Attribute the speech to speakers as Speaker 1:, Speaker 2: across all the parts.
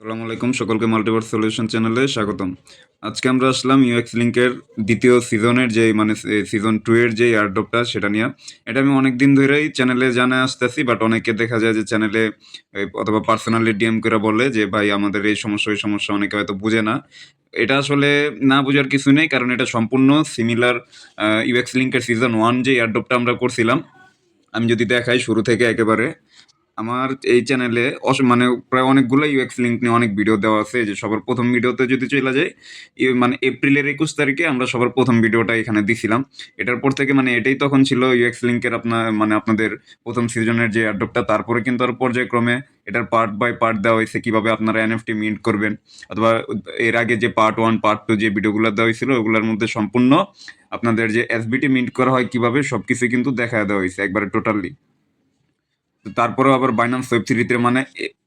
Speaker 1: আসসালামু আলাইকুম, সকলকে মাল্টিভার্স সলিউশন চ্যানেলে স্বাগতম। আজকে আমরা আসলাম ইউএক্স লিঙ্কের দ্বিতীয় সিজনের যে সিজন 2 এর যে এয়ারড্রপটা সেটা নিয়ে। এটা আমি অনেক দিন ধরেই চ্যানেলে জানায় আসতেছি, বাট অনেকে দেখা যায় যে চ্যানেলে অথবা পার্সোনালি ডিএম করে বলে যে ভাই আমাদের এই সমস্যা ওই সমস্যা, অনেকে হয়তো বুঝে না। এটা আসলে না বোঝার কিছু নেই, কারণ এটা সম্পূর্ণ সিমিলার ইউএক্স লিঙ্কের সিজন 1 যে এয়ারড্রপটা আমরা করছিলাম। আমি যদি দেখাই শুরু থেকে একেবারে, আমার এই চ্যানেলে মানে প্রায় অনেকগুলো ইউএক্স লিঙ্ক নিয়ে অনেক ভিডিও দেওয়া আছে। যে সবার প্রথম ভিডিওতে যদি চলে যায়, মানে এপ্রিলের 21 তারিখে আমরা সবার প্রথম ভিডিওটা এখানে দিছিলাম। এটার পর থেকে মানে এটাই তখন ছিল ইউএক্স লিঙ্কের আপনাদের প্রথম সিজনের যে অ্যাডপ্টটা। তারপরে কিন্তু আর পর্যায়ক্রমে এটার পার্ট বাই পার্ট দেওয়া হয়েছে, কিভাবে আপনারা এনএফটি মিন্ট করবেন, অথবা এর আগে যে পার্ট 1 পার্ট 2 যে ভিডিওগুলো দেওয়া হয়েছিল ওগুলোর মধ্যে সম্পূর্ণ আপনাদের যে এসবিটি মিন্ট করা হয় কিভাবে সবকিছু কিন্তু দেখা দেওয়া হয়েছে একবারে টোটালি। তারপরেও আবার বাইন্যান্স ওয়েব থ্রিতে মানে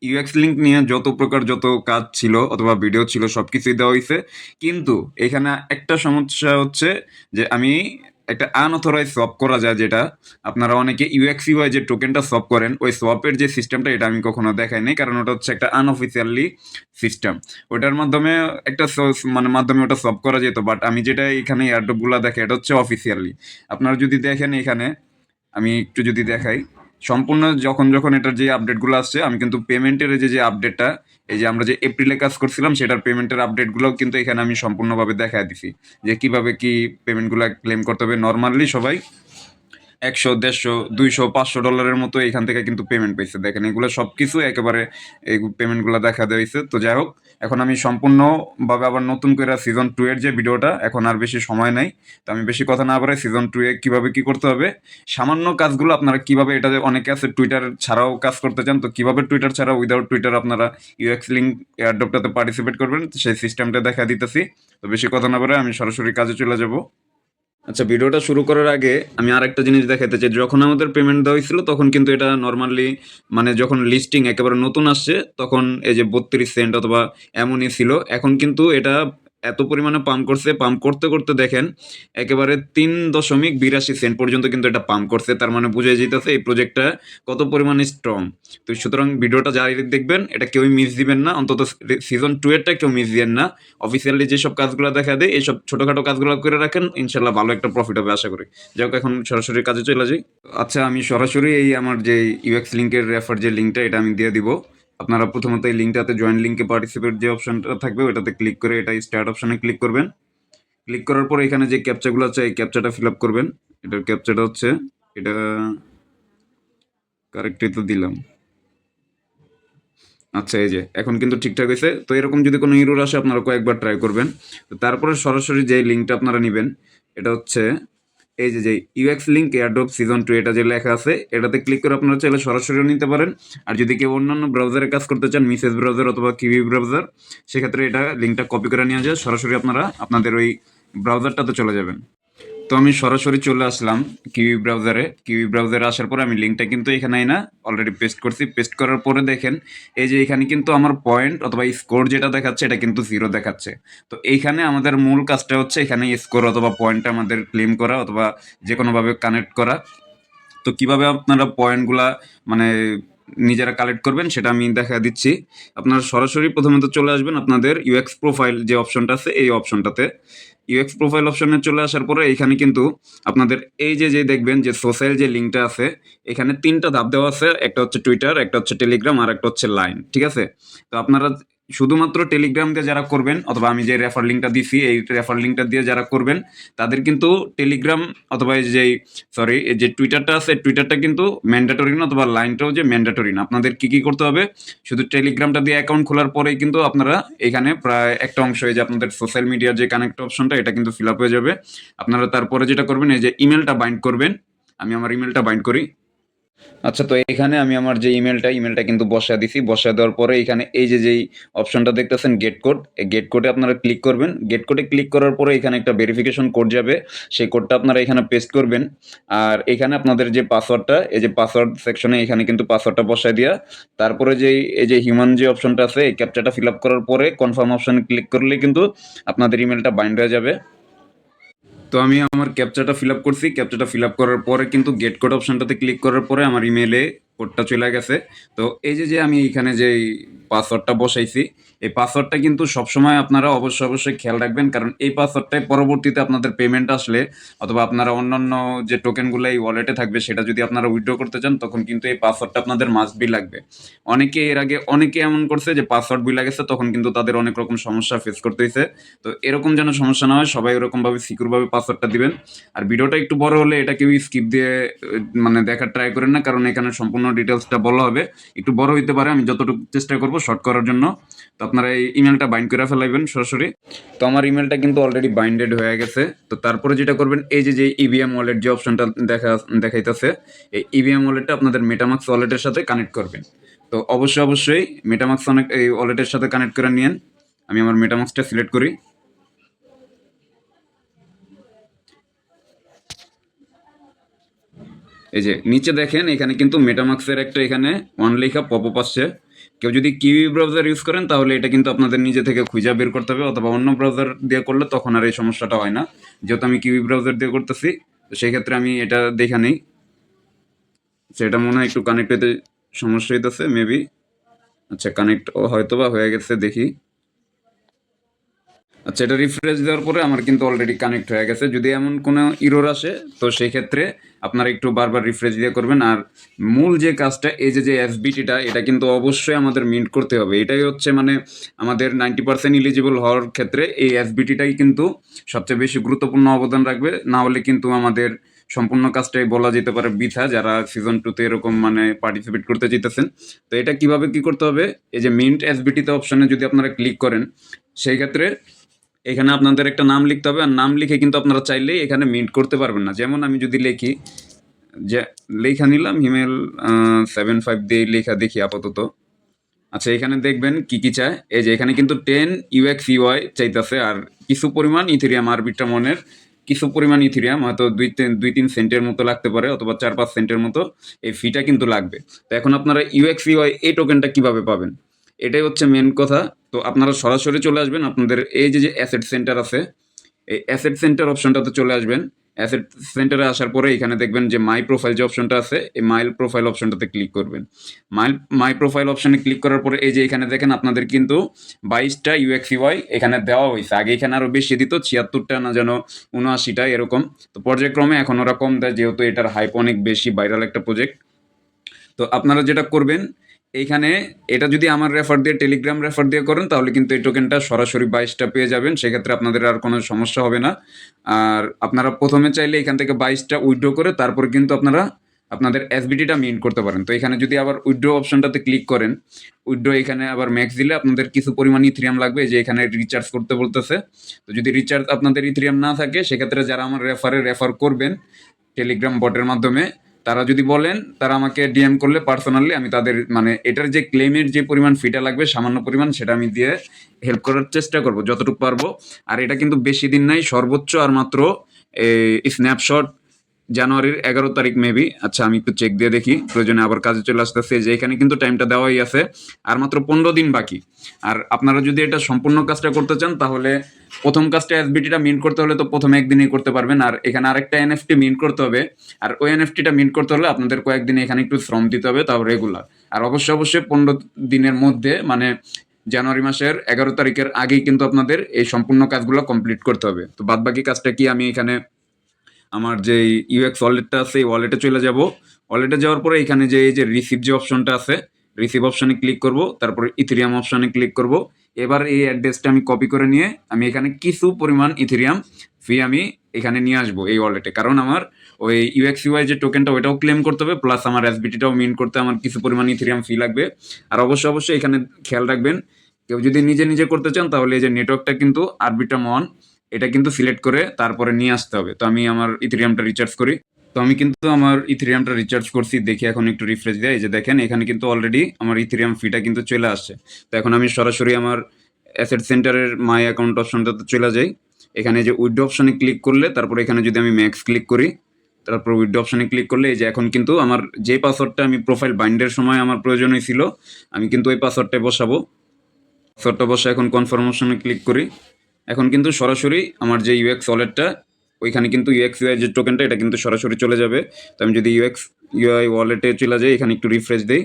Speaker 1: ইউএক্স লিঙ্ক নিয়ে যত প্রকার যত কাজ ছিল অথবা ভিডিও ছিল সবকিছুই দেওয়া হয়েছে। কিন্তু এখানে একটা সমস্যা হচ্ছে যে আমি একটা আনঅথরাইজ সোয়াপ করা যায়, যেটা আপনারা অনেকে ইউএক্স ইউআই যে টোকেনটা সোয়াপ করেন ওই সোয়াপের যে সিস্টেমটা, এটা আমি কখনো দেখাই নাই, কারণ ওটা হচ্ছে একটা আনঅফিসিয়ালি সিস্টেম। ওটার মাধ্যমে একটা মাধ্যমে ওটা সোয়াপ করা যেত, বাট আমি যেটা এখানে এয়ারড্রপগুলো দেখে এটা হচ্ছে অফিসিয়ালি। আপনারা যদি দেখেন এখানে, আমি একটু যদি দেখাই, সম্পূর্ণ যখন যখন এটার যে আপডেটগুলো আসছে, আমি কিন্তু পেমেন্টের যে আপডেটটা, এই যে আমরা যে এপ্রিলে কাজ করছিলাম সেটার পেমেন্টের আপডেটগুলোও কিন্তু এখানে আমি সম্পূর্ণভাবে দেখায় দিছি, যে কিভাবে কি পেমেন্টগুলো ক্লেম করতে হবে। নর্মালি সবাই 100, 150, 200, $500 মতো এখান থেকে কিন্তু পেমেন্ট পেয়েছে। দেখেন এগুলো সব কিছু একেবারে এই পেমেন্টগুলো দেখা দিয়েছে। তো যাই হোক, এখন আমি সম্পূর্ণভাবে আবার নতুন করে সিজন 2 এর যে ভিডিওটা, এখন আর বেশি সময় নাই, তো আমি বেশি কথা না বাড়াই সিজন 2 এ কীভাবে কী করতে হবে, সামান্য কাজগুলো আপনারা কীভাবে, এটা যে অনেকে আছে টুইটার ছাড়াও কাজ করতে চান, তো কীভাবে টুইটার ছাড়া উইদাউট টুইটার আপনারা ইউএক্স লিঙ্ক এয়ারড্রপটাতে পার্টিসিপেট করবেন সেই সিস্টেমটা দেখা দিতেছি। তো বেশি কথা না বাড়াই আমি সরাসরি কাজে চলে যাব। আচ্ছা, ভিডিওটা শুরু করার আগে আমি আরেকটা জিনিস দেখাতে চাই। যখন আমাদের পেমেন্ট দেওয়া হয়েছিল তখন কিন্তু এটা নর্মালি, মানে যখন লিস্টিং একেবারে নতুন আসছে তখন এই যে 32 সেন্ট অথবা এমনই ছিল। এখন কিন্তু এটা এত পরিমাণে পাম্প করছে, পাম্প করতে করতে দেখেন একেবারে 3.82 সেন্ট পর্যন্ত কিন্তু এটা পাম্প করছে। তার মানে বুঝাই যেতেছে এই প্রজেক্টটা কত পরিমাণে স্ট্রং। তো সুতরাং ভিডিওটা যাই দেখবেন এটা কেউই মিস দিবেন না, অন্তত সিজন 2 এরটা কেউ মিস দিবেন না। অফিসিয়ালি যেসব কাজগুলো দেখা দেয় এইসব ছোটখাটো কাজগুলো করে রাখেন, ইনশাল্লাহ ভালো একটা প্রফিট হবে আশা করি। যাই হোক, এখন সরাসরি কাজে চলে যাই। আচ্ছা, আমি সরাসরি এই আমার যে ইউএক্স লিঙ্কের রেফার যে লিঙ্কটা, এটা আমি দিয়ে দিব। আপনারা প্রথমত এই লিঙ্কটাতে জয়েন লিঙ্কে পার্টিসিপেট যে অপশনটা থাকবে ওটাতে ক্লিক করে এটা স্টার্ট অপশনে ক্লিক করবেন। ক্লিক করার পর এখানে যে ক্যাপচাগুলো আছে এই ক্যাপচাটা ফিল আপ করবেন। এটার ক্যাপচাটা হচ্ছে এটা, কারেক্টই তো দিলাম। আচ্ছা, এই যে এখন কিন্তু ঠিকঠাক হয়েছে। তো এরকম যদি কোনো ইরর আসে আপনারা কয়েকবার ট্রাই করবেন। তো তারপরে সরাসরি যে লিঙ্কটা আপনারা নেবেন এটা হচ্ছে এই যে ইউএক্স লিঙ্ক এয়ারড্রপ সিজন 2 এটা যে লেখা আছে এটাতে ক্লিক করে আপনারা চাইলে সরাসরি নিতে পারেন। আর যদি কেউ অন্যান্য ব্রাউজারে কাজ করতে চান, মিসেস ব্রাউজার অথবা কিউই ব্রাউজার, সেক্ষেত্রে এটা লিঙ্কটা কপি করে নিয়ে যায় সরাসরি আপনারা আপনাদের ওই ব্রাউজারটাতে চলে যাবেন। তো আমি সরাসরি চলে আসলাম কিউই ব্রাউজারে আসার পরে আমি লিঙ্কটা কিন্তু এখানে না অলরেডি পেস্ট করছি। পেস্ট করার পরে দেখেন এই যে এখানে কিন্তু আমার পয়েন্ট অথবা স্কোর যেটা দেখাচ্ছে এটা কিন্তু 0 দেখাচ্ছে। তো এইখানে আমাদের মূল কাজটা হচ্ছে এখানে স্কোর অথবা পয়েন্টটা আমাদের ক্লেম করা অথবা যে কোনোভাবে কানেক্ট করা। তো কিভাবে আপনারা পয়েন্টগুলা মানে নিজেরা কালেক্ট করবেন সেটা আমি দেখা দিচ্ছি। আপনারা সরাসরি প্রথমত চলে আসবেন আপনাদের ইউএক্স প্রোফাইল যে অপশনটা আছে এই অপশনটাতে। ইউএক্স প্রোফাইল অপশনে চলে আসার পরে এখানে কিন্তু আপনাদের এই যে দেখবেন যে সোশ্যাল যে লিঙ্কটা আছে, এখানে 3টা ধাপ দেওয়া আছে। একটা হচ্ছে টুইটার, একটা হচ্ছে টেলিগ্রাম, আর একটা হচ্ছে লাইন। ঠিক আছে? তো আপনারা শুধুমাত্র টেলিগ্রাম দিয়ে যারা করবেন অথবা আমি যে রেফার লিঙ্কটা দিছি এই রেফার লিঙ্কটা দিয়ে যারা করবেন তাদের কিন্তু টেলিগ্রাম অথবা এই যে টুইটারটা আছে টুইটারটা কিন্তু ম্যান্ডেটরি না, অথবা লাইনটাও যে ম্যান্ডেটরি না। আপনাদের কি করতে হবে, শুধু টেলিগ্রামটা দিয়ে অ্যাকাউন্ট খোলার পরেই কিন্তু আপনারা এখানে প্রায় একটা অংশ এই যে আপনাদের সোশ্যাল মিডিয়ার যে কানেক্ট অপশনটা এটা কিন্তু ফিল আপ হয়ে যাবে। আপনারা তারপরে যেটা করবেন এই যে ইমেলটা বাইন্ড করবেন। আমি আমার ইমেলটা বাইন্ড করি। আচ্ছা, তো এখানে আমি আমার যে ইমেলটা কিন্তু বসায় দিছি। বসায় দেওয়ার পরে এখানে এই যে যেই অপশনটা দেখতেছেন গেট কোড, এই গেট কোডে আপনারা ক্লিক করবেন। গেট কোডে ক্লিক করার পরে এখানে একটা ভেরিফিকেশন কোড যাবে, সেই কোডটা আপনারা এখানে পেস্ট করবেন। আর এখানে আপনাদের যে পাসওয়ার্ডটা, এই যে পাসওয়ার্ড সেকশনে এখানে কিন্তু পাসওয়ার্ডটা বসায় দিয়া তারপরে এই যে হিউম্যান যে অপশনটা আছে এই ক্যাপচাটা ফিল আপ করার পরে কনফার্ম অপশনে ক্লিক করলে কিন্তু আপনাদের ইমেলটা বাইন্ড হয়ে যাবে। তো আমি আমার ক্যাপচাটা ফিল আপ করছি। ক্যাপচাটা ফিল আপ করার পরে কিন্তু গেট কোড অপশনটাতে ক্লিক করার পরে আমার ইমেলে কোডটা চলে গেছে। তো এই যে আমি এইখানে যে পাসওয়ার্ডটা বসাইছি, এই পাসওয়ার্ডটা কিন্তু সবসময় আপনারা অবশ্যই খেয়াল রাখবেন, কারণ এই পাসওয়ার্ডটাই পরবর্তীতে আপনাদের পেমেন্ট আসলে অথবা আপনারা অন্যান্য যে টোকেনগুলো এই ওয়ালেটে থাকবে সেটা যদি আপনারা উইথড্র করতে চান, তখন কিন্তু এই পাসওয়ার্ডটা আপনাদের মাস্ট বি লাগবে। অনেকে এমন করছে যে পাসওয়ার্ড ভুলে গেছে, তখন কিন্তু তাদের অনেক রকম সমস্যা ফেস করতে হয়েছে। তো এরকম যেন সমস্যা না হয়, সবাই এরকমভাবে সিকিউরভাবে পাসওয়ার্ডটা দিবেন। আর ভিডিওটা একটু বড় হলে এটা কেউ স্কিপ দিয়ে মানে দেখার ট্রাই করেন না, কারণ এখানে সম্পূর্ণ ডিটেলসটা বলা হবে, একটু বড় হইতে পারে। আমি যতটুকু চেষ্টা করবো শর্ট করার জন্য। তো আপনারা এই ইমেলটা বাইন্ড করে ফেলাইবেন সরাসরি। তো আমার ইমেলটা কিন্তু অলরেডি বাইন্ডেড হয়ে গেছে। তো তারপরে যেটা করবেন, এই যে ইভিএম ওয়ালেট যে অপশনটা দেখাইতেছে, এই ইভিএম ওয়ালেটটা আপনাদের মেটামাক্স ওয়ালেটের সাথে কানেক্ট করবেন। তো অবশ্যই মেটামাক্স এই ওয়ালেটের সাথে কানেক্ট করে নিয়েন। আমি আমার মেটামাক্সটা সিলেক্ট করি। এই যে নিচে দেখেন, এখানে কিন্তু মেটামাক্সের একটা এখানে ওয়ান লেখা পপআপ আসছে। কেউ যদি কিউই ব্রাউজার ইউজ করেন তাহলে এটা কিন্তু আপনাদের নিজে থেকে খুঁজে বের করতে হবে, অথবা অন্য ব্রাউজার দিয়ে করলে তখন আর এই সমস্যাটা হয় না। যেহেতু আমি কিউই ব্রাউজার দিয়ে করতেছি, তো সেই ক্ষেত্রে আমি এটা দেখে নেই। সেটা মনে হয় একটু কানেক্ট হইতে সমস্যা হইতেছে মেবি। আচ্ছা, কানেক্ট হয়তো বা হয়ে গেছে, দেখি। আচ্ছা, এটা রিফ্রেশ দেওয়ার পরে আমার কিন্তু অলরেডি কানেক্ট হয়ে গেছে। যদি এমন কোনো ইরোর আসে, তো সেই ক্ষেত্রে আপনারা একটু বারবার রিফ্রেশ দিয়ে করবেন। আর মূল যে কাজটা, এই যে এসবিটিটা, এটা কিন্তু অবশ্যই আমাদের মিন্ট করতে হবে। এটাই হচ্ছে মানে আমাদের 90% ইলিজিবল হওয়ার ক্ষেত্রে এই এসবিটিটাই কিন্তু সবচেয়ে বেশি গুরুত্বপূর্ণ অবদান রাখবে। না হলে কিন্তু আমাদের সম্পূর্ণ কাজটাই বলা যেতে পারে বৃথা, যারা সিজন 2 তে এরকম মানে পার্টিসিপেট করতে চাইতেছেন। তো এটা কিভাবে কি করতে হবে, এই যে মিন্ট এসবিটিতে অপশনে যদি আপনারা ক্লিক করেন, সেই ক্ষেত্রে এখানে আপনাদের একটা নাম লিখতে হবে। আর নাম লিখে কিন্তু আপনারা চাইলেই এখানে মিন্ট করতে পারবেন না। যেমন আমি যদি লিখি, যে লেখা নিলাম হিমেল 75 দিয়ে লেখা দেখি আপাতত। আচ্ছা, এখানে দেখবেন কি কি চায়। এই যে এখানে কিন্তু 10 ইউএক্স ইউআই চাইতেছে, আর কিছু পরিমাণ ইথেরিয়াম, আরবিটা মনের কিছু পরিমাণ ইথেরিয়াম, হয়তো 2-3 সেন্টের মতো লাগতে পারে, অথবা 4-5 সেন্টের মতো এই ফিটা কিন্তু লাগবে। তো এখন আপনারা ইউএক্স ইউআই এই টোকেনটা কিভাবে পাবেন, এটাই হচ্ছে মেন কথা। তো আপনারা সরাসরি চলে আসবেন আপনাদের এই যে অ্যাসেট সেন্টার আছে, এই অ্যাসেট সেন্টার অপশনটাতে চলে আসবেন। অ্যাসেট সেন্টারে আসার পরে এখানে দেখবেন যে মাই প্রোফাইল যে অপশনটা আছে, এই মাই প্রোফাইল অপশনটাতে ক্লিক করবেন। মাই প্রোফাইল অপশনে ক্লিক করার পরে এই যে এখানে দেখেন আপনাদের কিন্তু 22টা ইউএক্স ইউআই এখানে দেওয়া হয়েছে। আগে এখানে আরও বেশি দিত, 76টা না যেন 79টা এরকম। তো পর্যায়ক্রমে এখন ওরা কম দেয়, যেহেতু এটার হাইপ অনেক বেশি, ভাইরাল একটা প্রজেক্ট। তো আপনারা যেটা করবেন, এইখানে এটা যদি আমার রেফার দিয়ে, টেলিগ্রাম রেফার দিয়ে করেন, তাহলে কিন্তু এই টোকেনটা সরাসরি 22টা পেয়ে যাবেন। সেক্ষেত্রে আপনাদের আর কোনো সমস্যা হবে না। আর আপনারা প্রথমে চাইলে এখান থেকে 22টা উইথড্র করে তারপরে কিন্তু আপনারা আপনাদের এসবিটিটা মিন্ট করতে পারেন। তো এখানে যদি আবার উইথড্র অপশনটাতে ক্লিক করেন, উইথড্র এখানে আবার ম্যাক্স দিলে আপনাদের কিছু পরিমাণ ইথেরিয়াম লাগবে, যে এখানে রিচার্জ করতে বলতেছে। তো যদি রিচার্জ আপনাদের ইথেরিয়াম না থাকে, সেক্ষেত্রে যারা আমার রেফার করবেন টেলিগ্রাম বটের মাধ্যমে, তারা যদি বলেন, তারা আমাকে ডিএম করলে পার্সোনালি, আমি তাদের মানে এটার যে ক্লেমের যে পরিমাণ ফিটা লাগবে সামান্য পরিমাণ, সেটা আমি দিয়ে হেল্প করার চেষ্টা করব যতটুকু পারবো। আর এটা কিন্তু বেশি দিন নাই, সর্বোচ্চ আর মাত্র এই স্ন্যাপশট জানুয়ারির 11 তারিখ মেবি। আচ্ছা, আমি একটু চেক দিয়ে দেখি, প্রয়োজনে আবার কাজে চলে আসতেছে। যে এখানে কিন্তু টাইমটা দেওয়াই আছে, আর মাত্র 15 দিন বাকি। আর আপনারা যদি এটা সম্পূর্ণ কাজটা করতে চান, তাহলে প্রথম কাজটা এসবিটিটা মিন্ট করতে হলে তো প্রথমে একদিনেই করতে পারবেন। আর এখানে আরেকটা এনএফটি মিন্ট করতে হবে, আর ওই এনএফটিটা মিন্ট করতে হলে আপনাদের কয়েকদিন এখানে একটু শ্রম দিতে হবে, তাও রেগুলার। আর অবশ্যই 15 দিনের মধ্যে, মানে জানুয়ারি মাসের 11 তারিখের আগেই কিন্তু আপনাদের এই সম্পূর্ণ কাজগুলো কমপ্লিট করতে হবে। তো বাদ বাকি কাজটা কি, আমি এখানে আমার যে ইউএক্স ওয়ালেটটা আছে, এই ওয়ালেটে চলে যাব। ওয়ালেটে যাওয়ার পরে এখানে যে এই যে রিসিভ যে অপশনটা আছে, রিসিভ অপশনে ক্লিক করব, তারপরে ইথেরিয়াম অপশনে ক্লিক করব। এবার এই অ্যাড্রেসটা আমি কপি করে নিয়ে আমি এখানে কিছু পরিমাণ ইথেরিয়াম ফি আমি এখানে নিয়ে আসবো এই ওয়ালেটে, কারণ আমার ওই ইউএক্স ইউআই যে টোকেনটা ওইটাও ক্লেম করতে হবে, প্লাস আমার এসবিটিটাও মিন্ট করতে আমার কিছু পরিমাণ ইথেরিয়াম ফি লাগবে। আর অবশ্যই এখানে খেয়াল রাখবেন, কেউ যদি নিজে করতে চান, তাহলে এই যে নেটওয়ার্কটা কিন্তু আরবিট্রাম অন, এটা কিন্তু সিলেক্ট করে তারপরে নিয়ে আসতে হবে। তো আমি আমার ইথেরিয়ামটা রিচার্জ করি। তো আমি কিন্তু আমার ইথেরিয়ামটা রিচার্জ করছি, দেখি এখন একটু রিফ্রেশ দেয়। এই যে দেখেন, এখানে কিন্তু অলরেডি আমার ইথেরিয়াম ফিটা কিন্তু চলে আসছে। তো এখন আমি সরাসরি আমার অ্যাসেট সেন্টারের মাই অ্যাকাউন্ট অপশনটাতে চলে যাই। এখানে যে উইথড্র অপশনে ক্লিক করলে, তারপরে এখানে যদি আমি ম্যাক্স ক্লিক করি, তারপর উইথড্র অপশনে ক্লিক করলে, এই যে এখন কিন্তু আমার যে পাসওয়ার্ডটা আমি প্রোফাইল বাইন্ডের সময় আমার প্রয়োজন হয়েছিল, আমি কিন্তু ওই পাসওয়ার্ডটাই বসাবো। পাসওয়ার্ডটা বসে এখন কনফার্মেশনে ক্লিক করি। এখন কিন্তু সরাসরি আমার যে ইউএক্স ওয়ালেটটা, ওইখানে কিন্তু ইউএক্স ইউআই যে টোকেনটা এটা কিন্তু সরাসরি চলে যাবে। তো আমি যদি ইউএক্স ইউআই ওয়ালেটে চলে যাই, এখানে একটু রিফ্রেশ দিই,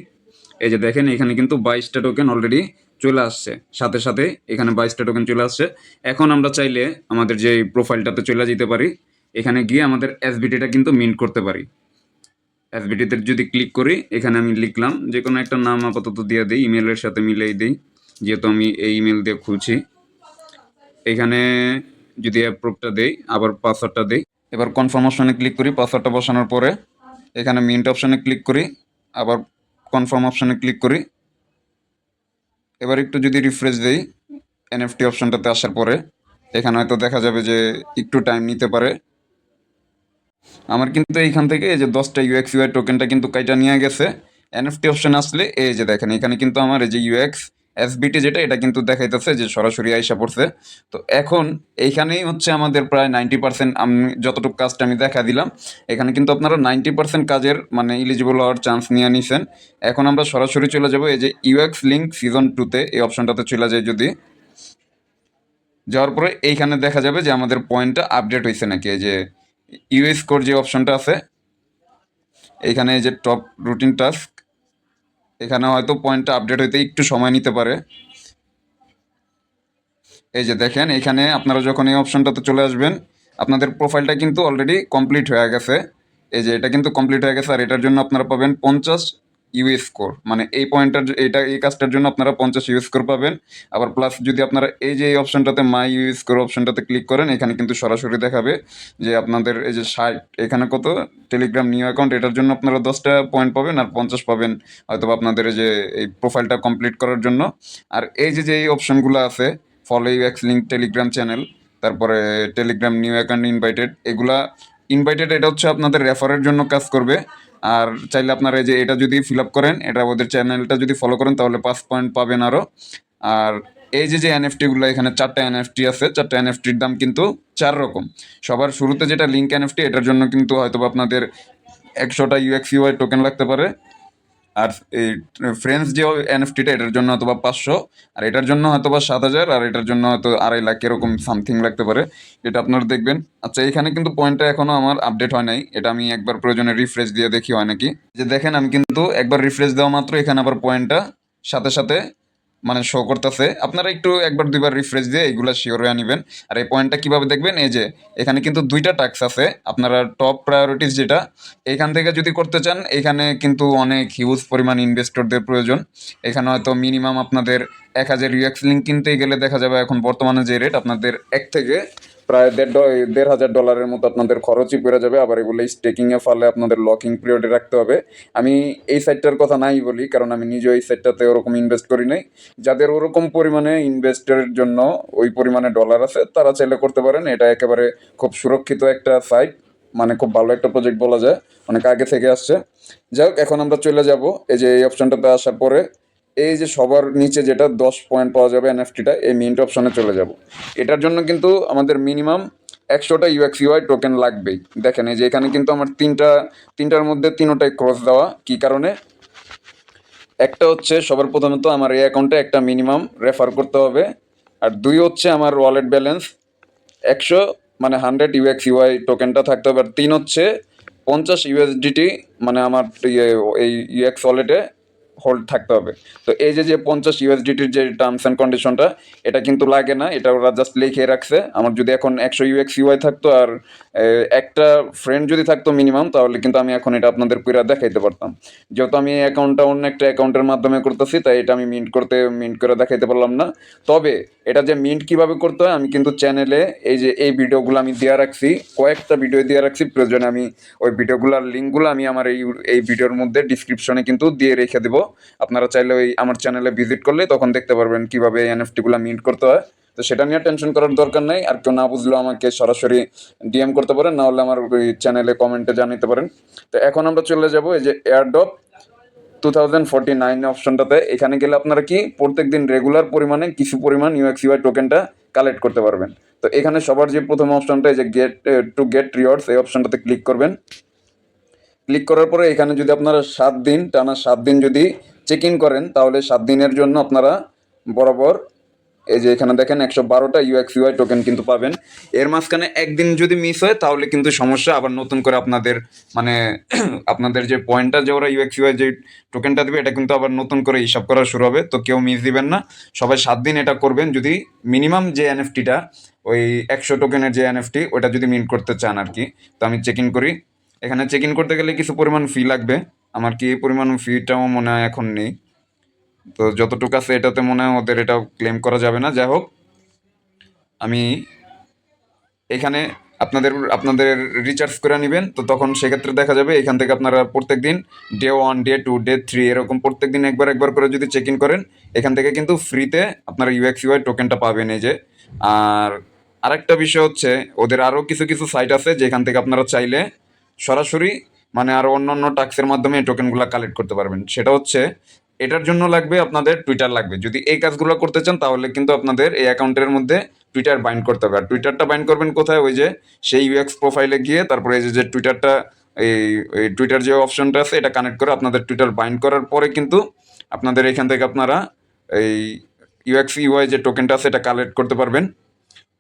Speaker 1: এই যে দেখেন এখানে কিন্তু 22টা টোকেন অলরেডি চলে আসছে, সাথে সাথে এখানে 22টা টোকেন চলে আসছে। এখন আমরা চাইলে আমাদের যে প্রোফাইলটাতে চলে যেতে পারি, এখানে গিয়ে আমাদের এসবিটিটা কিন্তু মিন্ট করতে পারি। এসবিটিতে যদি ক্লিক করি, এখানে আমি লিখলাম যে কোনো একটা নাম আপাতত দিয়ে দিই, ইমেলের সাথে মিলিয়ে দিই, যেহেতু আমি এই ইমেল দিয়ে খুলছি। এখানে যদি অ্যাপ্রুভটা দেই, আবার পাসওয়ার্ডটা দেই, এবার কনফার্ম অপশনে ক্লিক করি। পাসওয়ার্ডটা বসানোর পরে এখানে মিন্ট অপশনে ক্লিক করি, আবার কনফার্ম অপশনে ক্লিক করি। এবার একটু যদি রিফ্রেশ দেই এনএফটি অপশনটাতে আসার পরে, এখানে হয়তো দেখা যাবে যে একটু টাইম নিতে পারে। আমার কিন্তু এইখান থেকে এই যে 10টা ইউএক্স ইউআই টোকেনটা কিন্তু কাইটা নিয়ে গেছে। এনএফটি অপশন আসলে এই যে দেখেন এখানে কিন্তু আমার এই যে ইউএক্স এসবিটি যেটা, এটা কিন্তু দেখাইতেছে যে সরাসরি আইসা পড়ছে। তো এখন এইখানেই হচ্ছে আমাদের প্রায় 90%, আমি যতটুকু কাজটা আমি দেখা দিলাম, এখানে কিন্তু আপনারা 90% কাজের মানে ইলিজিবল হওয়ার চান্স নিয়ে নিছেন। এখন আমরা সরাসরি চলে যাব এই যে ইউএক্স লিঙ্ক সিজন 2-তে, এই অপশনটাতে চলে যায়। যদি যাওয়ার পরে এইখানে দেখা যাবে যে আমাদের পয়েন্টটা আপডেট হয়েছে নাকি। এই যে ইউএস কোর যে অপশনটা আছে, এইখানে এই যে টপ রুটিন টাস্ক, এখানে হয়তো পয়েন্টটা আপডেট হইতে একটু সময় নিতে পারে। এই যে দেখেন এখানে আপনারা যখন এই অপশনটাতে চলে আসবেন, আপনাদের প্রোফাইলটা কিন্তু অলরেডি কমপ্লিট হয়ে গেছে। এই যে এটা কিন্তু কমপ্লিট হয়ে গেছে, আর এটার জন্য আপনারা পাবেন 50 ইউএস স্কোর, মানে এই পয়েন্টটার এই কাজটার জন্য আপনারা 50 ইউএস স্কোর পাবেন। আবার প্লাস যদি আপনারা এই যে এই অপশনটাতে মাই ইউএস স্কোর অপশনটাতে ক্লিক করেন, এখানে কিন্তু সরাসরি দেখাবে যে আপনাদের এই যে 60, এখানে কত টেলিগ্রাম নিউ অ্যাকাউন্ট, এটার জন্য আপনারা 10টা পয়েন্ট পাবেন, আর 50 পাবেন হয়তো আপনাদের এই যে এই প্রোফাইলটা কমপ্লিট করার জন্য। আর এই যে এই অপশনগুলো আছে, follow UX link Telegram channel, তারপরে টেলিগ্রাম নিউ অ্যাকাউন্ট ইনভাইটেড, এগুলা ইনভাইটেড এটা হচ্ছে আপনাদের রেফারের জন্য কাজ করবে। আর চাইলে আপনারা এই যে এটা যদি ফিল আপ করেন, এটা ওদের চ্যানেলটা যদি ফলো করেন, তাহলে 5 পয়েন্ট পাবেন আরও। আর এই যে এনএফটিগুলো, এখানে 4টা এনএফটি আছে, 4টা এনএফটির দাম কিন্তু 4 রকম। সবার শুরুতে যেটা লিঙ্ক এনএফটি, এটার জন্য কিন্তু হয়তো আপনাদের 100টা ইউএক্স ইউআই টোকেন লাগতে পারে। আর এই ফ্রেন্ডস যে এনএফটিটা, এটার জন্য হয়তো 500, আর এটার জন্য হয়তো 7,000, আর এটার জন্য হয়তো 2.5 লাখ, এরকম সামথিং লাগতে পারে। এটা আপনারা দেখবেন। আচ্ছা, এখানে কিন্তু পয়েন্টটা এখনো আমার আপডেট হয় নাই, এটা আমি একবার প্রয়োজনে রিফ্রেশ দিয়ে দেখি হয় নাকি। যে দেখেন আমি কিন্তু একবার রিফ্রেশ দেওয়া মাত্র এখানে আবার পয়েন্টটা সাথে সাথে মানে শো করতেছে। আপনারা একটু একবার দুইবার রিফ্রেশ দিয়ে এইগুলা শিওর হয়ে নেবেন। আর এই পয়েন্টটা কিভাবে দেখবেন, এই যে এখানে কিন্তু 2টা টাস্ক আছে। আপনারা টপ প্রায়োরিটিস যেটা, এখান থেকে যদি করতে চান, এখানে কিন্তু অনেক হিউজ পরিমাণ ইনভেস্টরদের প্রয়োজন। এখানে হয়তো মিনিমাম আপনাদের 1000 ইউএক্স লিঙ্ক কিনতেই গেলে দেখা যাবে এখন বর্তমানে যে রেট, আপনাদের 1 থেকে প্রায় $1,500 মতো আপনাদের খরচই পড়ে যাবে। আবার এগুলো স্টেকিংয়ে ফলে আপনাদের লকিং পিরিয়ডে রাখতে হবে। আমি এই সাইটটার কথা নাই বলি, কারণ আমি নিজেও এই সাইটটাতে ওরকম ইনভেস্ট করি নাই। যাদের ওরকম পরিমাণে ইনভেস্টের জন্য ওই পরিমাণে ডলার আছে, তারা চাইলে করতে পারেন। এটা একেবারে খুব সুরক্ষিত একটা সাইট, মানে খুব ভালো একটা প্রজেক্ট বলা যায়, অনেক আগে থেকে আসছে। যাই হোক, এখন আমরা চলে যাব এই যে এই অপশনটাতে আসার পরে, এই যে সবার নিচে যেটা 10 পয়েন্ট পাওয়া যাবে এনএফটিটা, এই মিন্ট অপশনে চলে যাব। এটার জন্য কিন্তু আমাদের মিনিমাম 100টা ইউএক্স ইউআই টোকেন লাগবেই। দেখেন এই যে এখানে কিন্তু আমার তিনটার মধ্যে 3টাই ক্রস দেওয়া। কি কারণে? একটা হচ্ছে সবার প্রথমত আমার এই অ্যাকাউন্টে একটা মিনিমাম রেফার করতে হবে, আর 2 হচ্ছে আমার ওয়ালেট ব্যালেন্স 100, মানে 100 ইউএক্স ইউআই টোকেনটা থাকতে হবে। আর 3 হচ্ছে 50 ইউএসডিটি, মানে আমার এই ইউএক্স ওয়ালেটে হোল্ড থাকতে হবে। তো এই যে 50 ইউএসডিটির যে টার্মস অ্যান্ড কন্ডিশনটা, এটা কিন্তু লাগে না, এটা ওরা জাস্ট লিখে রাখছে। আমার যদি এখন 100 ইউএক্স ইউআই থাকতো, আর একটা ফ্রেন্ড যদি থাকতো মিনিমাম, তাহলে কিন্তু আমি এখন এটা আপনাদের পুরা দেখাইতে পারতাম। যেহেতু আমি এই অ্যাকাউন্টটা অন্য একটা অ্যাকাউন্টের মাধ্যমে করতেছি, তাই এটা আমি মিন্ট করে দেখাইতে পারলাম না। তবে এটা যে মিন্ট কিভাবে করতে হয়, আমি কিন্তু চ্যানেলে এই যে এই ভিডিওগুলো আমি দেওয়া রাখছি, কয়েকটা ভিডিও দেওয়া রাখছি। প্রয়োজনে আমি ওই ভিডিওগুলোর লিঙ্কগুলো আমি আমার এই ভিডিওর মধ্যে ডিসক্রিপশনে কিন্তু দিয়ে রেখে দেবো। আপনারা চাইলে ওই আমার চ্যানেলে ভিজিট করলে তখন দেখতে পারবেন কীভাবে এনএফটিগুলো মিন্ট করতে হয়। তো সেটা নিয়ে টেনশন করার দরকার নেই। আর কেউ না বুঝলেও আমাকে সরাসরি ডিএম করতে পারেন, না হলে আমার ওই চ্যানেলে কমেন্টে জানাতে পারেন। তো এখন আমরা চলে যাব এই যে এয়ারড্রপ 2049 অপশনটাতে। এখানে গেলে আপনারা কি প্রত্যেক দিন রেগুলার পরিমাণে কিছু পরিমাণ ইউএক্স ইউআই টোকেনটা কালেক্ট করতে পারবেন। তো এখানে সবার যে প্রথম অপশনটা, এই যে গেট রিওয়ার্ডস, এই অপশনটাতে ক্লিক করবেন। ক্লিক করার পরে এখানে যদি আপনারা 7 দিন যদি চেক ইন করেন, তাহলে 7 দিনের জন্য আপনারা বরাবর এই যে এখানে দেখেন 112টা UX/UI টোকেন কিন্তু পাবেন। এর মাঝখানে একদিন যদি মিস হয় তাহলে কিন্তু সমস্যা, আবার নতুন করে আপনাদের মানে আপনাদের যে পয়েন্টটা যে ওরা UX/UI যে টোকেনটা দিবে এটা কিন্তু আবার নতুন করে হিসাব করা শুরু হবে। তো কেউ মিস দিবেন না, সবাই 7 দিন এটা করবেন যদি মিনিমাম যে এনএফটিটা ওই 100 টোকেনের যে এনএফটি ওটা যদি মিন্ট করতে চান আর কি। তো আমি চেক ইন করি। এখানে চেক ইন করতে গেলে কিছু পরিমাণ ফি লাগবে। আমার কি এই পরিমাণ ফিটাও মনে হয় এখন নেই, তো যতটুকু আছে এটাতে মনে হয় ওদের এটা ক্লেম করা যাবে না। যাই হোক, আমি এখানে আপনাদের আপনাদের রিচার্জ করে নেবেন, তো তখন সেক্ষেত্রে দেখা যাবে এখান থেকে আপনারা প্রত্যেক দিন ডে 1, ডে 2, ডে 3 এরকম প্রত্যেক দিন একবার একবার করে যদি চেক ইন করেন এখান থেকে কিন্তু ফ্রিতে আপনারা UX/UI টোকেনটা পাবেন এই যে। আর আরেকটা বিষয় হচ্ছে ওদের আরও কিছু কিছু সাইট আছে যেখান থেকে আপনারা চাইলে সরাসরি মানে আরও অন্য অন্য টাস্কের মাধ্যমে এই টোকেনগুলো কালেক্ট করতে পারবেন। সেটা হচ্ছে এটার জন্য লাগবে আপনাদের টুইটার লাগবে। যদি এই কাজগুলো করতে চান তাহলে কিন্তু আপনাদের এই অ্যাকাউন্টের মধ্যে টুইটার বাইন্ড করতে হবে। আর টুইটারটা বাইন্ড করবেন কোথায়? ওই যে সেই UX প্রোফাইলে গিয়ে তারপরে এই যে টুইটারটা এই এই টুইটার যে অপশনটা আছে এটা কানেক্ট করে আপনাদের টুইটার বাইন্ড করার পরে কিন্তু আপনাদের এখান থেকে আপনারা এই UX/UI যে টোকেনটা আছে এটা কালেক্ট করতে পারবেন।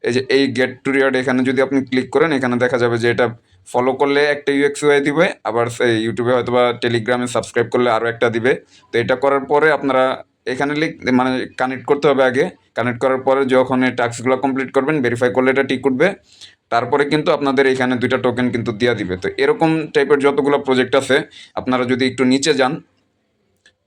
Speaker 1: এই যে এই গেট টু রিওয়ার্ড এখানে যদি আপনি ক্লিক করেন এখানে দেখা যাবে যে এটা ফলো করলে একটা UX/UI দিবে, আবার সেই ইউটিউবে হয়তো বা টেলিগ্রামে সাবস্ক্রাইব করলে আরও একটা দিবে। তো এটা করার পরে আপনারা এখানে মানে কানেক্ট করতে হবে আগে। কানেক্ট করার পরে যখন এই টাস্কগুলো কমপ্লিট করবেন ভেরিফাই করলে এটা টিক উঠবে, তারপরে কিন্তু আপনাদের এখানে 2টা টোকেন কিন্তু দিয়ে দিবে। তো এরকম টাইপের যতগুলো প্রজেক্ট আছে আপনারা যদি একটু নিচে যান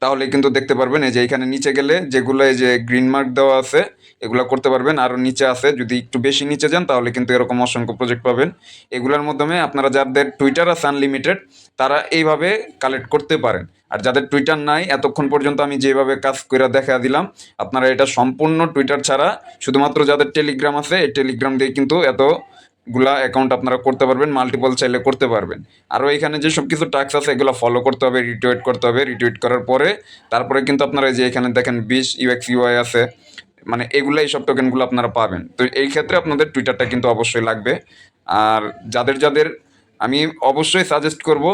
Speaker 1: তাহলে কিন্তু দেখতে পারবেন এই যে এখানে নিচে গেলে যেগুলো এই যে গ্রিন মার্ক দেওয়া আছে এগুলো করতে পারবেন। আরও নিচে আছে, যদি একটু বেশি নিচে যান তাহলে কিন্তু এরকম অসংখ্য প্রজেক্ট পাবেন। এগুলোর মাধ্যমে আপনারা যাদের টুইটার আছে আনলিমিটেড তারা এইভাবে কালেক্ট করতে পারেন। আর যাদের টুইটার নাই এতক্ষণ পর্যন্ত আমি যেভাবে কাজ করে দেখা দিলাম আপনারা এটা সম্পূর্ণ টুইটার ছাড়া শুধুমাত্র যাদের টেলিগ্রাম আছে এই টেলিগ্রাম দিয়ে কিন্তু এতগুলা অ্যাকাউন্ট আপনারা করতে পারবেন, মাল্টিপল চাইলে করতে পারবেন। আরও এখানে যে সব কিছু টাস্ক আছে এগুলো ফলো করতে হবে, রিটুইট করতে হবে। রিটুইট করার পরে তারপরে কিন্তু আপনারা যে এখানে দেখেন 20 UX/UI আছে, মানে এগুলো এই সব টোকেনগুলো আপনারা পাবেন। তো এই ক্ষেত্রে আপনাদের টুইটারটা কিন্তু অবশ্যই লাগবে। আর যাদের যাদের আমি অবশ্যই সাজেস্ট করব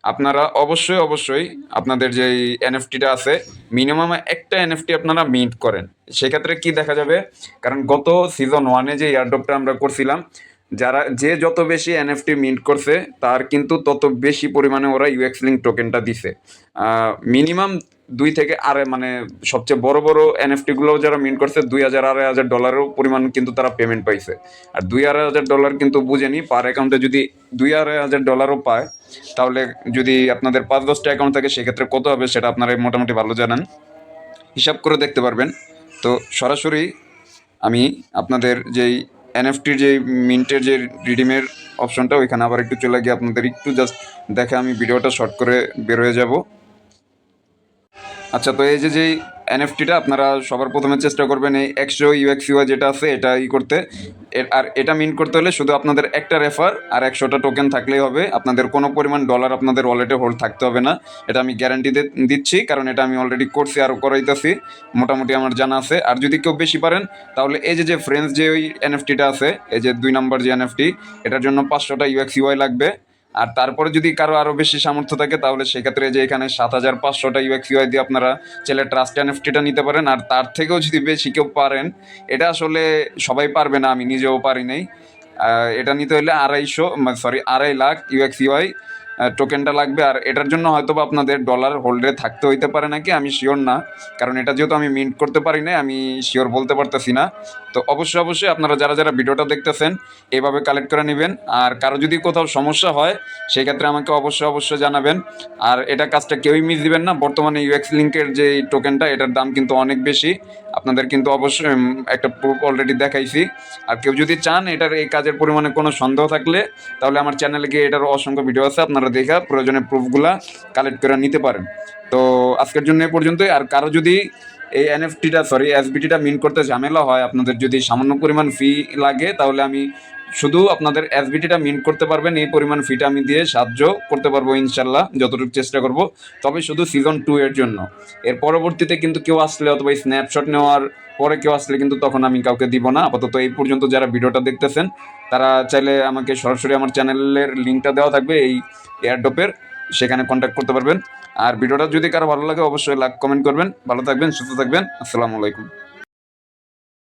Speaker 1: আপনারা অবশ্যই অবশ্যই আপনাদের যে এনএফটিটা আছে মিনিমাম একটা এনএফটি আপনারা মিন্ট করেন। সেক্ষেত্রে কি দেখা যাবে, কারণ গত সিজন 1-এ যে এয়ারড্রপটা আমরা করছিলাম যে যত বেশি এনএফটি মিন্ট করছে তার কিন্তু তত বেশি পরিমাণে ওরা UX লিঙ্ক টোকেনটা দিছে। মিনিমাম 2 থেকে আড়াই মানে সবচেয়ে বড় বড় এনএফটিগুলো যারা মিন্ট করছে $2,000-2,500 পরিমাণ কিন্তু তারা পেমেন্ট পাইছে। আর $2,500 কিন্তু বুঝেনি পার অ্যাকাউন্টে যদি $2,500 পায় তাহলে যদি আপনাদের 5-10টা অ্যাকাউন্ট থাকে সেক্ষেত্রে কত হবে সেটা আপনারা মোটামুটি ভালো জানেন, হিসাব করে দেখতে পারবেন। তো সরাসরি আমি আপনাদের যেই এনএফটির যে মিন্টের যে রিডিমের অপশনটা ওইখানে আবার একটু চলে গিয়ে আপনাদের একটু জাস্ট দেখে আমি ভিডিওটা শর্ট করে বের হয়ে যাব। আচ্ছা, তো এই যে যেই এনএফটিটা আপনারা সবার প্রথমে চেষ্টা করবেন এই 100 UX/UI যেটা আছে এটা করতে। আর এটা মিন্ট করতে হলে শুধু আপনাদের একটা রেফার আর 100টা টোকেন থাকলেই হবে। আপনাদের কোনো পরিমাণ ডলার আপনাদের ওয়ালেটে হোল্ড থাকতে হবে না, এটা আমি গ্যারান্টি দিচ্ছি, কারণ এটা আমি অলরেডি করছি আরও করাইতেছি, মোটামুটি আমার জানা আছে। আর যদি কেউ বেশি পারেন তাহলে এই যে ফ্রেন্ডস যে ওই এনএফটিটা আছে এই যে 2 নম্বর যে এনএফটি এটার জন্য 500টা UX/UI লাগবে। আর তারপরে যদি কারো আরও বেশি সামর্থ্য থাকে তাহলে সেক্ষেত্রে যে এখানে 7,500টা UX/UI দিয়ে আপনারা চাইলে ট্রাস্ট এনএফটিটা নিতে পারেন। আর তার থেকেও যদি বেশি কেউ পারেন, এটা আসলে সবাই পারবে না, আমি নিজেও পারি নাই, এটা নিতে হলে 2.5 লাখ UX/UI টোকেনটা লাগবে। আর এটার জন্য হয়তো বা আপনাদের ডলার হোল্ডে থাকতে হইতে পারে নাকি আমি শিওর না, কারণ এটা যেহেতু আমি মিন্ট করতে পারি না আমি শিওর বলতে পারতেছি না। তো অবশ্যই অবশ্যই আপনারা যারা যারা ভিডিওটা দেখতেছেন এইভাবে কালেক্ট করে নেবেন। আর কারো যদি কোথাও সমস্যা হয় সেক্ষেত্রে আমাকে অবশ্যই অবশ্যই জানাবেন। আর এটা কাজটা কেউই মিস দিবেন না। বর্তমানে UX লিঙ্কের যে টোকেনটা এটার দাম কিন্তু অনেক বেশি, আপনাদের কিন্তু অবশ্যই একটা প্রুফ অলরেডি দেখাইছি। আর কেউ যদি চান এটার এই কাজের পরিমাণে কোনো সন্দেহ থাকলে তাহলে আমার চ্যানেলে গিয়ে এটার অসংখ্য ভিডিও আছে, আপনারা দেখে প্রয়োজনে প্রুফগুলা কালেক্ট করে নিতে পারেন। তো আজকের জন্য এ পর্যন্তই। আর কারো যদি এই এসবিটিটা মিন্ট করতে ঝামেলা হয়, আপনাদের যদি সামান্য পরিমাণ ফি লাগে তাহলে আমি শুধু আপনাদের এসবিটিটা মিন্ট করতে পারবেন এই পরিমাণ ফিটা আমি দিয়ে সাহায্য করতে পারবো ইনশাল্লাহ, যতটুকু চেষ্টা করব, তবে শুধু সিজন 2 এর জন্য। এর পরবর্তীতে কিন্তু কেউ আসলে অথবা স্ন্যাপশট নেওয়ার পরে কেউ আসলে কিন্তু তখন আমি কাউকে দিব না। আপাতত এই পর্যন্ত যারা ভিডিওটা দেখতেছেন তারা চাইলে আমাকে সরাসরি আমার চ্যানেলের লিঙ্কটা দেওয়া থাকবে এই এয়ারড্রপের, সেখানে কন্ট্যাক্ট করতে পারবেন। আর ভিডিওটা যদি কারো ভালো লাগে অবশ্যই লাইক কমেন্ট করবেন। ভালো থাকবেন, সুস্থ থাকবেন, আসসালামু আলাইকুম।